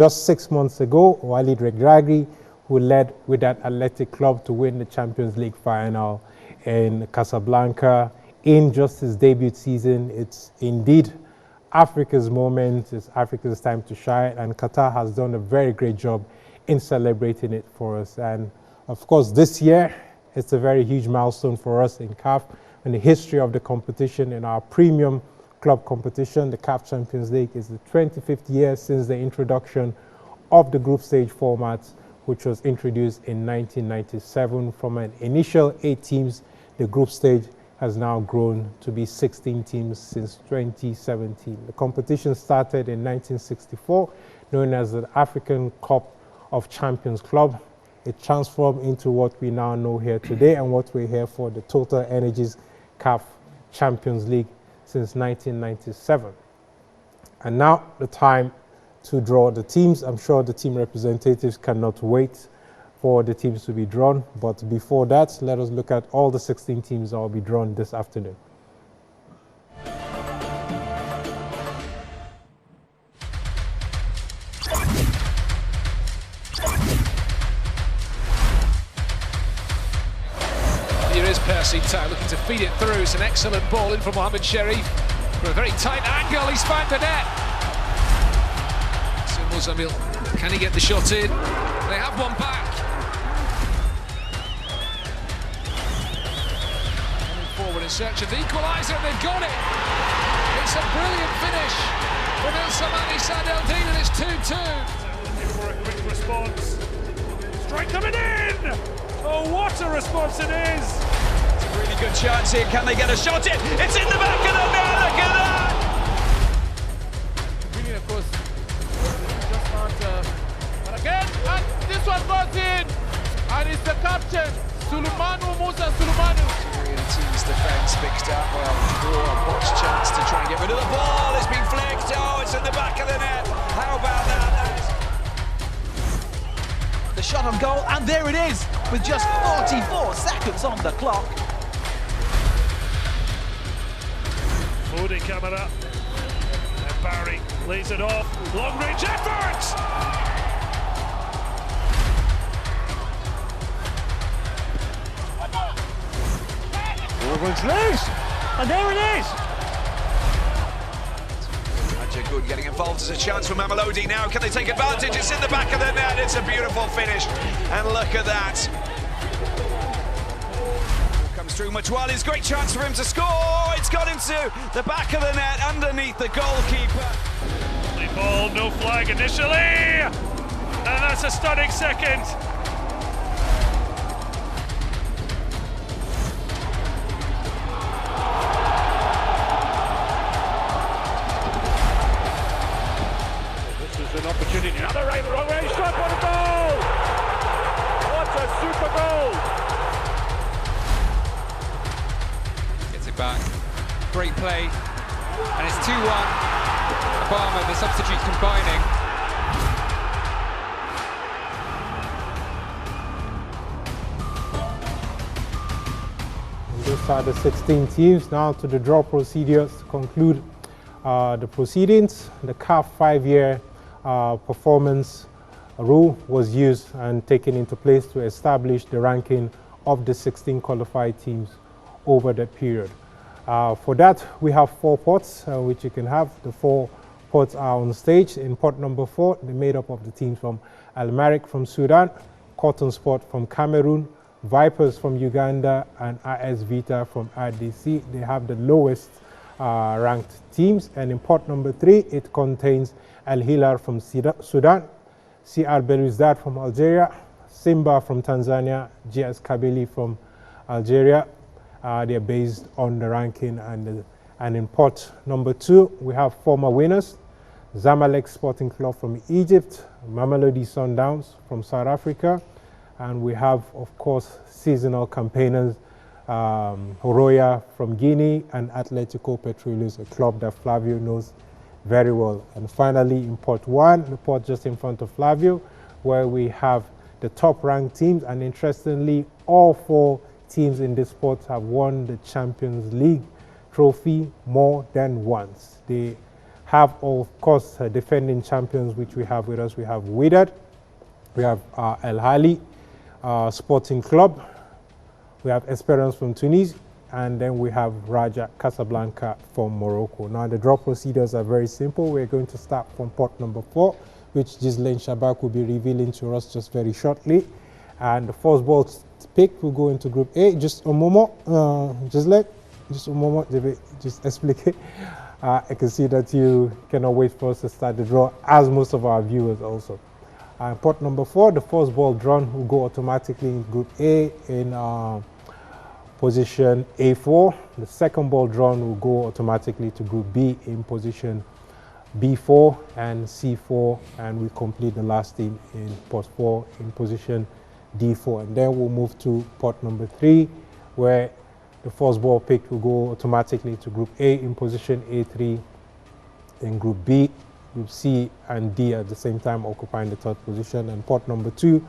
Just 6 months ago, Walid Regragui, who led with that Athletic club to win the Champions League final in Casablanca in just his debut season. It's indeed Africa's moment. It's Africa's time to shine, and Qatar has done a very great job in celebrating it for us. And of course, this year, it's a very huge milestone for us in CAF in the history of the competition. In our premium club competition, the CAF Champions League is the 25th year since the introduction of the group stage format, which was introduced in 1997. From an initial 8 teams, the group stage has now grown to be 16 teams since 2017. The competition started in 1964, known as the African Cup of Champions Club. It transformed into what we now know here today and what we're here for, the Total Energies CAF Champions League since 1997. And now the time to draw the teams. I'm sure the team representatives cannot wait for the teams to be drawn. But before that, let us look at all the 16 teams that will be drawn this afternoon. Here is Percy Tau looking to feed it through. It's an excellent ball in from Mohamed Sharif. From a very tight angle, he's found the net. So Mozamil, can he get the shot in? They have one back. Coming forward in search of the equaliser, and they've got it. It's a brilliant finish from El Samani Sadeldin, and it's 2-2. Looking for a quick response. Strike coming in! Oh, what a response it is! It's a really good chance here. Can they get a shot in? It's in the back of the net. Look at that! Brilliant, of course. Just not. But again, and this one goes in, and it's the captain, Sulumanu Musa Sulumanu. The team's defence fixed up well. A box chance to try and get rid of the ball. It's been flicked. Oh, it's in the back of the net. How about that? The shot on goal, and there it is, with just 44 seconds on the clock. Holding camera. And Barry lays it off. Long range effort! Ruins loose! And there it is! Good getting involved as a chance for Mamelodi now. Can they take advantage? It's in the back of the net. It's a beautiful finish. And look at that. Comes through Matuali's great chance for him to score. It's got into the back of the net underneath the goalkeeper. The ball, no flag initially. And that's a stunning second. An opportunity, another right, wrong way, shot, what a goal! What a super goal! Gets it back, great play, and it's 2-1. Obama, the substitutes combining. And these are the 16 teams. Now to the draw procedures to conclude the proceedings. The CAF 5-year performance rule was used and taken into place to establish the ranking of the 16 qualified teams over that period. For that, we have 4 pots which you can have. The 4 pots are on stage. In pot number 4, they're made up of the teams from Al Merrikh from Sudan, Cotton Sport from Cameroon, Vipers from Uganda, and AS Vita from RDC. They have the lowest ranked teams. And in pot number 3, it contains Al Hilal from Sudan, CR Belouizdad from Algeria, Simba from Tanzania, GS Kabylie from Algeria. They are based on the ranking. And in pot number 2, we have former winners, Zamalek Sporting Club from Egypt, Mamelodi Sundowns from South Africa, and we have, of course, seasonal campaigners, Heroya from Guinea, and Atletico Petróleos, a club that Flavio knows very well. And finally, in pot 1, the pot just in front of Flavio, where we have the top ranked teams, and interestingly, all 4 teams in this pot have won the Champions League trophy more than once. They have, of course, defending champions, which we have with us. We have Wydad, we have El Hali Sporting Club, we have Esperance from Tunis, and then we have Raja Casablanca from Morocco. Now, the draw procedures are very simple. We're going to start from pot number 4, which Ghislaine Shabak will be revealing to us just very shortly. And the first ball pick will go into Group A. Just a moment, Ghislaine, just a moment, just explain. I can see that you cannot wait for us to start the draw, as most of our viewers also. Pot number 4, the first ball drawn will go automatically in Group A in position A4. The second ball drawn will go automatically to Group B in position B4 and C4, and we complete the last team in pot 4 in position D4. And then we'll move to pot number 3, where the first ball picked will go automatically to Group A in position A3, in Group B, Group C and D at the same time occupying the third position, and pot number 2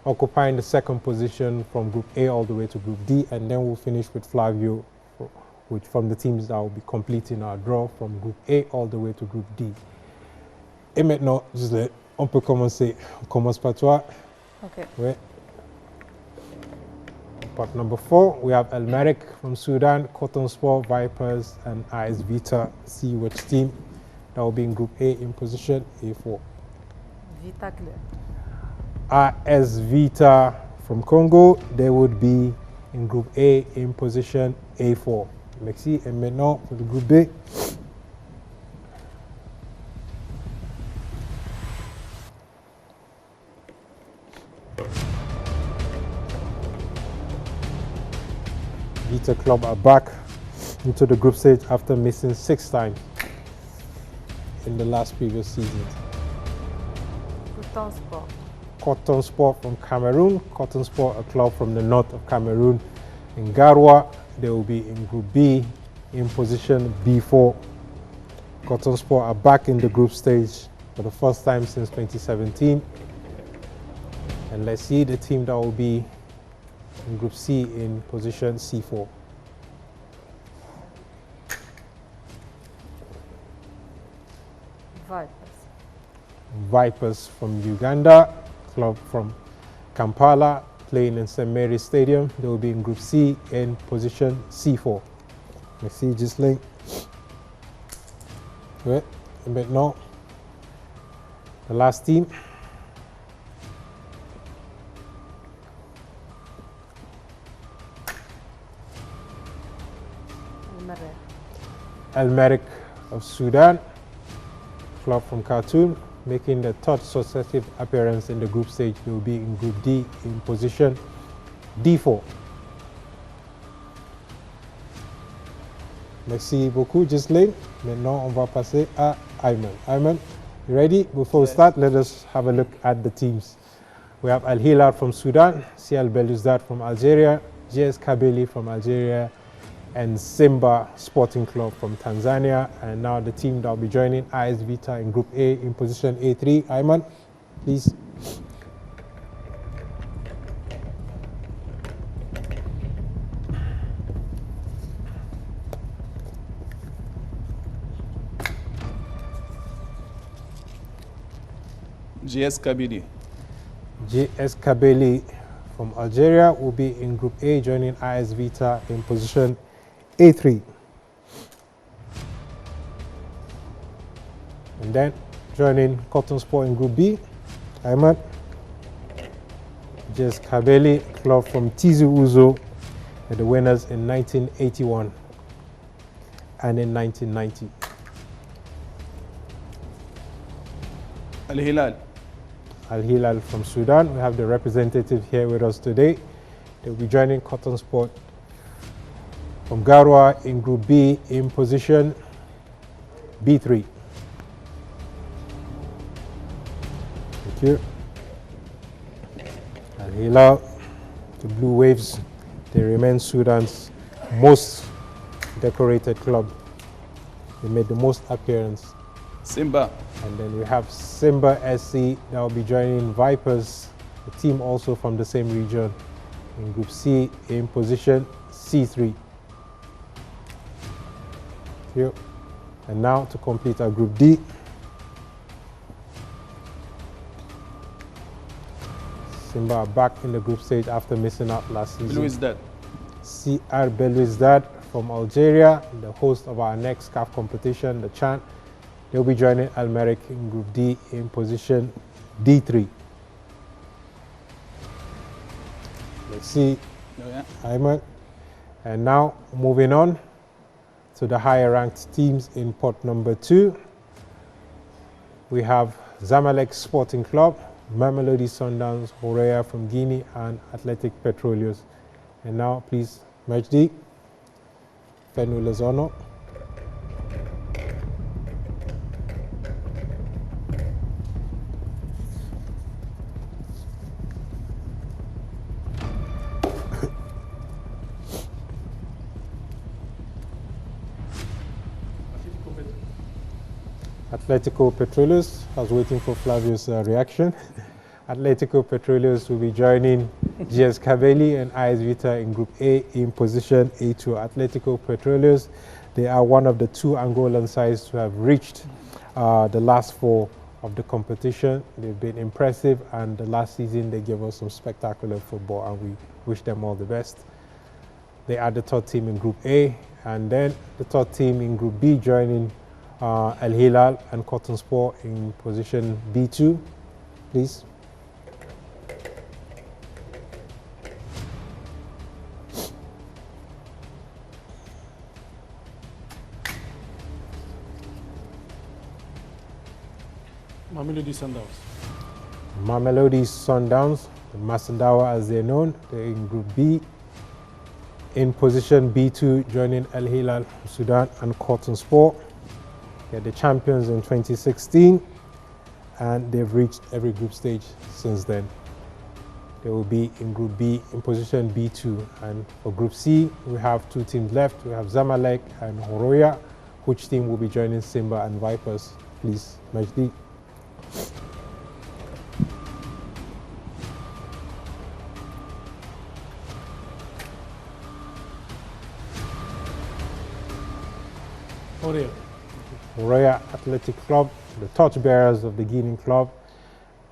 occupying the second position from Group A all the way to Group D. And then we'll finish with Flavio, which from the teams that will be completing our draw from Group A all the way to Group D. Et maintenant, Gisèle, on peut commencer. On commence par toi. Okay. Ouais. Pot number 4, we have El Merreikh from Sudan, Cotton Sport, Vipers, and AS Vita. See which team that will be in Group A in position A4. Vita Club. AS Vita from Congo, they would be in Group A in position A4. Merci. Et maintenant, pour le Groupe B. Vita Club are back into the group stage after missing 6 times in the last previous season. Cotton Sport. Cotton Sport from Cameroon. Cotton Sport, a club from the north of Cameroon. In Garoua, they will be in Group B in position B4. Cotton Sport are back in the group stage for the first time since 2017. And let's see the team that will be in Group C in position C4. Vipers. Vipers from Uganda, club from Kampala, playing in St. Mary's Stadium. They will be in Group C in position C4. Merci, Ghislaine. Ouais. Et maintenant, the last team. El Merreikh of Sudan, club from Khartoum, making the third successive appearance in the group stage. They will be in Group D in position D4. Merci beaucoup, Ghislaine. Maintenant, on va passer à Ayman. Ayman, you ready? Before we start, let us have a look at the teams. We have Al Hilal from Sudan, CL Belouizdad from Algeria, JS Kabylie from Algeria, and Simba Sporting Club from Tanzania. And now the team that will be joining AS Vita in Group A in position A3. Ayman, please. JS Kabylie. JS Kabylie from Algeria will be in Group A, joining AS Vita in position A3. And then joining Cotton Sport in Group B, Ayman. JS Kabylie, club from Tizi Ouzou, the winners in 1981 and in 1990. Al Hilal. Al Hilal from Sudan. We have the representative here with us today. They'll be joining Cotton Sport from Garoua in Group B in position B3. Thank you. Al Hilal, the Blue Waves, they remain Sudan's most decorated club. They made the most appearance. Simba. And then we have Simba SC that will be joining Vipers, a team also from the same region, in Group C in position C3. Here. And now to complete our Group D, Simba are back in the group stage after missing out last season. Belouizdad. CR Belouizdad from Algeria, the host of our next CAF competition, the Chan. They'll be joining Al Merrikh in Group D in position D3. Let's see, Ayman. And now moving on to the higher ranked teams in pot number 2. We have Zamalek Sporting Club, Mamelodi Sundowns, Heroya from Guinea, and Athletic Petroleus. And now, please, Majdi, Fenu Lezono. Atletico Petroleus. I was waiting for Flavio's reaction. Atletico Petroleus will be joining GS Kabeli and AS Vita in Group A in position A2. Atletico Petroleus, they are one of the 2 Angolan sides to have reached the last 4 of the competition. They've been impressive, and the last season they gave us some spectacular football, and we wish them all the best. They are the 3rd team in Group A, and then the 3rd team in Group B joining Al Hilal and Cotton Sport in position B2, please. Mamelodi Sundowns. Mamelodi Sundowns, the Masandawa as they're known, they're in Group B. In position B2, joining Al Hilal Sudan and Cotton Sport. They're the champions in 2016, and they've reached every group stage since then. They will be in Group B in position B2. And for Group C, we have 2 teams left. We have Zamalek and Heroya. Which team will be joining Simba and Vipers? Please, Majdi. Heroya Athletic Club, the torchbearers of the Guinean club.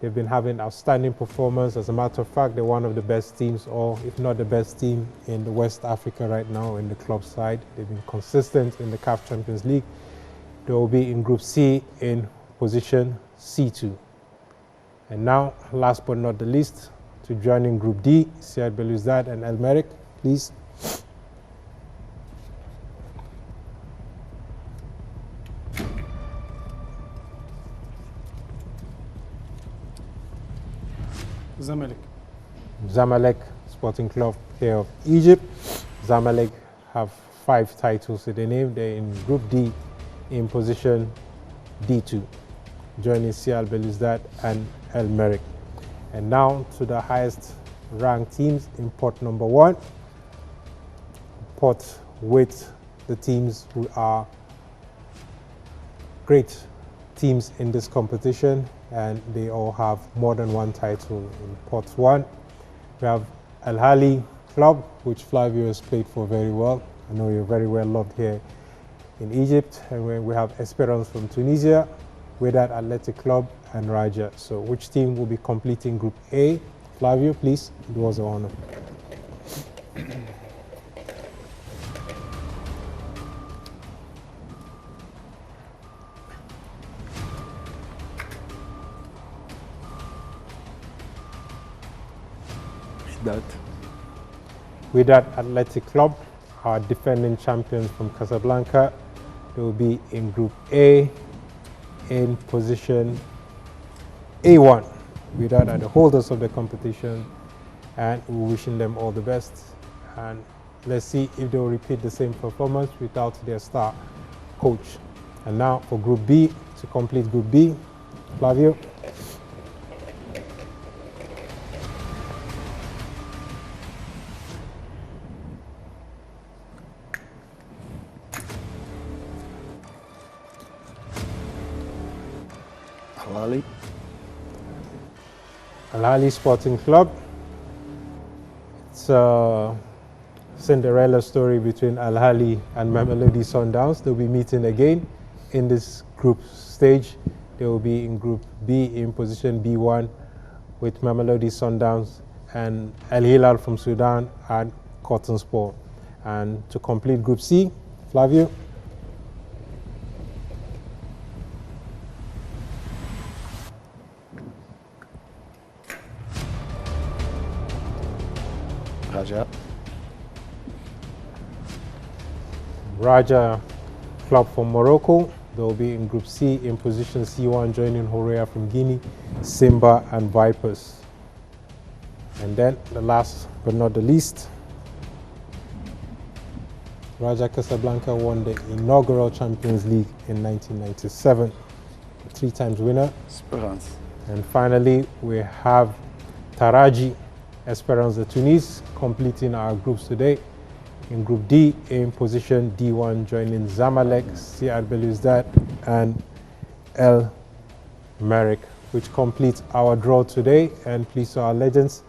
They've been having outstanding performance. As a matter of fact, they're one of the best teams, or if not the best team in the West Africa right now in the club side. They've been consistent in the CAF Champions League. They will be in Group C in position C2. And now, last but not the least, to join in Group D, CR Belouizdad and Al Merrikh, please. Zamalek Sporting Club here of Egypt. Zamalek have 5 titles to their name. They're in Group D in position D2, joining CR Belouizdad and Al Merrikh. And now to the highest ranked teams in pot number 1. Pot with the teams who are great teams in this competition, and they all have more than 1 title. In pot 1, we have Al Ahly Club, which Flavio has played for very well. I know you're very well loved here in Egypt. And we have Esperance from Tunisia, Wydad Athletic Club, and Raja. So which team will be completing Group A? Flavio, please, it was an honor. Wydad Athletic Club are defending champions from Casablanca. They will be in Group A in position A1. Wydad are the holders of the competition, and we're wishing them all the best. And let's see if they'll repeat the same performance without their star coach. And now for Group B, to complete Group B, Flavio. Al Ahly Sporting Club. It's a Cinderella story between Al Ahly and Mamelodi Sundowns. They'll be meeting again in this group stage. They will be in Group B in position B1 with Mamelodi Sundowns and Al Hilal from Sudan and Cotton Sport. And to complete Group C, Flavio. Raja Club from Morocco. They will be in Group C in position C1, joining Heroya from Guinea, Simba and Vipers. And then the last but not the least, Raja Casablanca won the inaugural Champions League in 1997, 3 times winner. Esperance. And finally, we have Taraji Esperance de Tunis completing our groups today. In Group D, in position D1, joining Zamalek, CR Belouizdad, and El Merrick, which completes our draw today. And please, to our legends,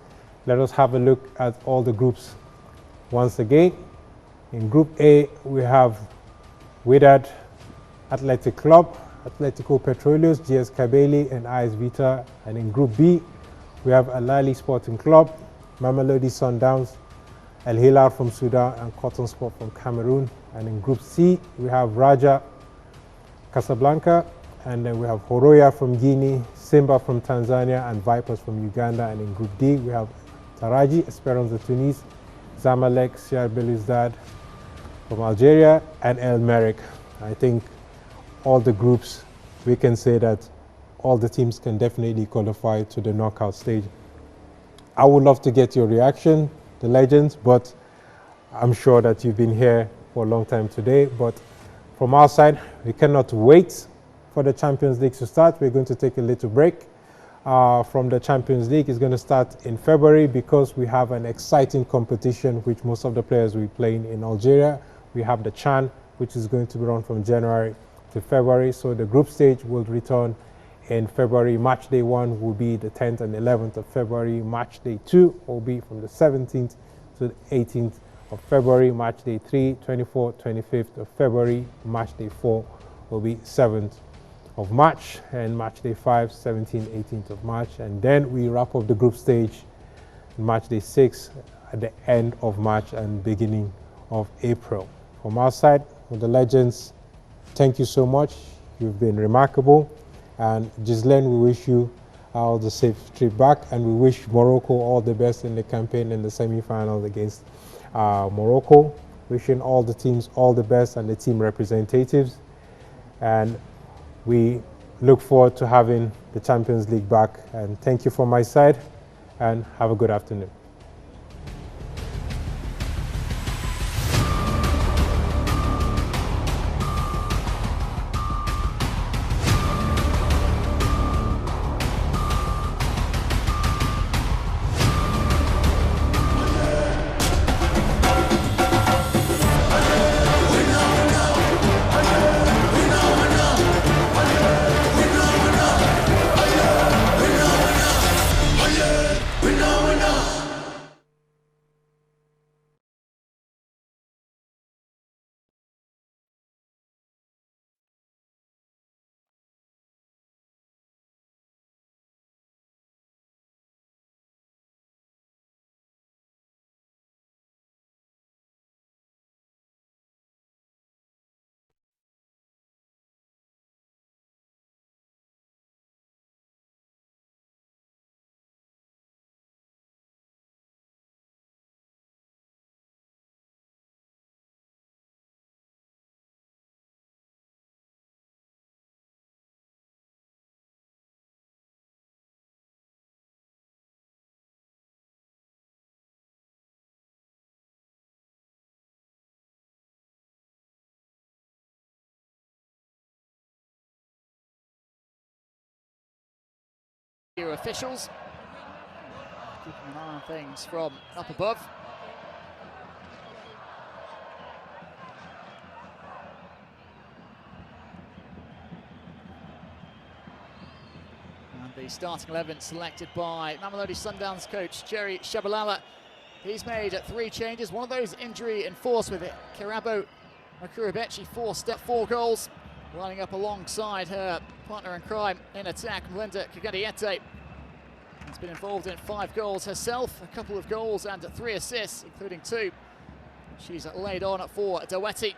let us have a look at all the groups once again. In Group A, we have Wydad Athletic Club, Atletico Petróleos, GS Kabylie, and AS Vita. And in Group B, we have Al Ahly Sporting Club, Mamelodi Sundowns, Al Hilal from Sudan, and Cotton Sport from Cameroon. And in Group C, we have Raja Casablanca, and then we have Heroya from Guinea, Simba from Tanzania, and Vipers from Uganda. And in Group D, we have Taraji Esperance de Tunis, Zamalek, CR Belouizdad from Algeria, and El Merrick. I think all the groups, we can say that all the teams can definitely qualify to the knockout stage. I would love to get your reaction, the legends, but I'm sure that you've been here for a long time today. But from our side, we cannot wait for the Champions League to start. We're going to take a little break from the Champions League. It's going to start in February because we have an exciting competition which most of the players will be playing in Algeria. We have the CHAN, which is going to be run from January to February. So the group stage will return in February. Match day 1 will be the 10th and 11th of February. Match day 2 will be from the 17th to the 18th of February. Match day 3, 24th, 25th of February. Match day 4 will be 7th of March, and match day 5, 17th, 18th of March. And then we wrap up the group stage match day 6 at the end of March and beginning of April. From our side, with the legends, thank you so much. You've been remarkable. And Ghislaine, we wish you all the safe trip back, and we wish Morocco all the best in the campaign in the semi-finals against Morocco. Wishing all the teams all the best and the team representatives. And we look forward to having the Champions League back. And thank you from my side, and have a good afternoon. Officials keeping an eye on things from up above. And the starting 11 selected by Mamelodi Sundowns coach Jerry Shabalala. He's made 3 changes, one of those injury enforced with it. Kirabo Makurabechi 4 goals. lining up alongside her partner in crime in attack, Melinda Kagadiete. Has been involved in 5 goals herself, a couple of goals and 3 assists, including 2. She's laid on for Daweti.